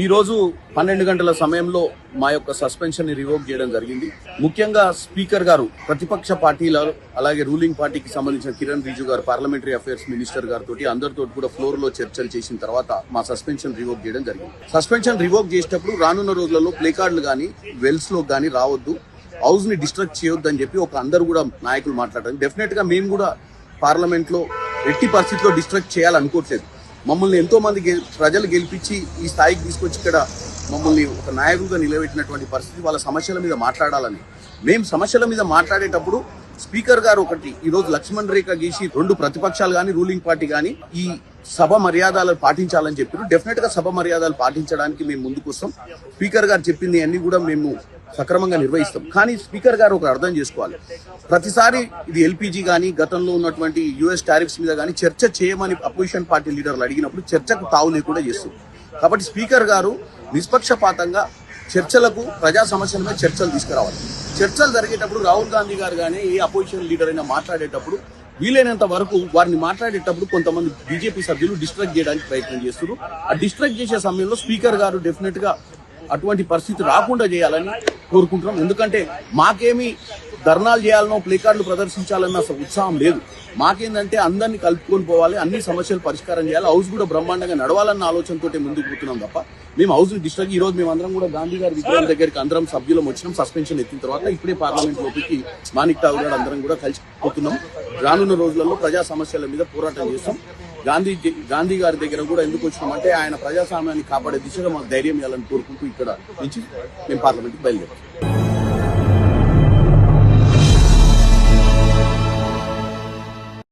ఈ రోజు 12 గంటల సమయంలో మా యొక్క సస్పెన్షన్ ని రివోక్ చేయడం జరిగింది. ముఖ్యంగా స్పీకర్ గారు, ప్రతిపక్ష పార్టీల అలాగే రూలింగ్ పార్టీకి సంబంధించిన కిరణ్ రిజిజు గారు, పార్లమెంటరీ అఫైర్స్ మినిస్టర్ గారితో అందరితో కూడా ఫ్లోర్ లో చర్చలు చేసిన తర్వాత మా సస్పెన్షన్ రివోక్ చేయడం జరిగింది. సస్పెన్షన్ రివోక్ చేసేటప్పుడు రానున్న రోజులలో ప్లే కార్డులు గానీ వెల్స్ లో గానీ రావద్దు, హౌస్ ని డిస్ట్రక్ట్ చేయొద్దు అని చెప్పి అందరూ కూడా నాయకులు మాట్లాడారు. డెఫినెట్ గా మేము కూడా పార్లమెంట్ లో ఎట్టి పరిస్థితిలో డిస్ట్రక్ట్ చేయాలనుకోవట్లేదు. మమ్మల్ని ఎంతో మంది ప్రజలు గెలిపించి ఈ స్థాయికి తీసుకొచ్చి ఇక్కడ మమ్మల్ని ఒక నాయకుడిగా నిలబెట్టినటువంటి పరిస్థితి. వాళ్ళ సమస్యల మీద మాట్లాడాలని మేము సమస్యల మీద మాట్లాడేటప్పుడు స్పీకర్ గారు ఒకటి ఈరోజు లక్ష్మణ్ రేఖ గీసి 2 ప్రతిపక్షాలు గానీ రూలింగ్ పార్టీ గానీ ఈ సభ మర్యాదలు పాటించాలని చెప్పారు. డెఫినెట్ గా సభ మర్యాదలు పాటించడానికి మేము ముందుకు వస్తాం. స్పీకర్ గారు చెప్పింది అన్ని కూడా మేము సక్రమంగా నిర్వహిస్తాం. కానీ స్పీకర్ గారు ఒక అర్థం చేసుకోవాలి, ప్రతిసారి ఇది ఎల్పీజీ గానీ గతంలో ఉన్నటువంటి యుఎస్ టారిఫ్స్ మీద గానీ చర్చ చేయమని అపోజిషన్ పార్టీ లీడర్లు అడిగినప్పుడు చర్చకు తావు లేకుండా చేస్తుంది. కాబట్టి స్పీకర్ గారు నిష్పక్షపాతంగా చర్చలకు, ప్రజా సమస్యల మీద చర్చలు తీసుకురావాలి. చర్చలు జరిగేటప్పుడు రాహుల్ గాంధీ గారు కానీ ఏ అపోజిషన్ లీడర్ అయినా మాట్లాడేటప్పుడు వీలైనంత వరకు వారిని మాట్లాడేటప్పుడు కొంతమంది బీజేపీ సభ్యులు డిస్ట్రాక్ట్ చేయడానికి ప్రయత్నం చేస్తున్నారు. ఆ డిస్ట్రాక్ట్ చేసే సమయంలో స్పీకర్ గారు డెఫినెట్ గా అటువంటి పరిస్థితి రాకుండా చేయాలని కోరుకుంటున్నాం. ఎందుకంటే మాకేమీ ధర్నాలు చేయాలనో ప్లే కార్డులు ప్రదర్శించాలన్న ఉత్సాహం లేదు. మాకేందంటే అందరినీ కలుపుకొని పోవాలి, అన్ని సమస్యలు పరిష్కారం చేయాలి, హౌస్ కూడా బ్రహ్మాండంగా నడవాలన్న ఆలోచనతో ముందుకు పోతున్నాం తప్ప మేము హౌస్ డిస్ట్రాక్ట్. ఈ రోజు మేమందరం కూడా గాంధీ గారి విగ్రహం దగ్గరికి అందరం సభ్యులం వచ్చినాం. సస్పెన్షన్ ఎత్తిన తర్వాత ఇప్పుడే పార్లమెంట్ లోపలికి మాణిక్ ఠాగూర్ గారు అందరం కూడా కలిసిపోతున్నాం. రానున్న రోజులలో ప్రజా సమస్యల మీద పోరాటం చేస్తాం. గాంధీ గారి దగ్గర కూడా ఎందుకు వచ్చినామంటే ఆయన ప్రజాస్వామ్యాన్ని కాపాడే దిశగా మాకు ధైర్యం ఇవ్వాలని కోరుకుంటూ ఇక్కడ నుంచి మేము పార్లమెంట్కి బయలుదేరాం.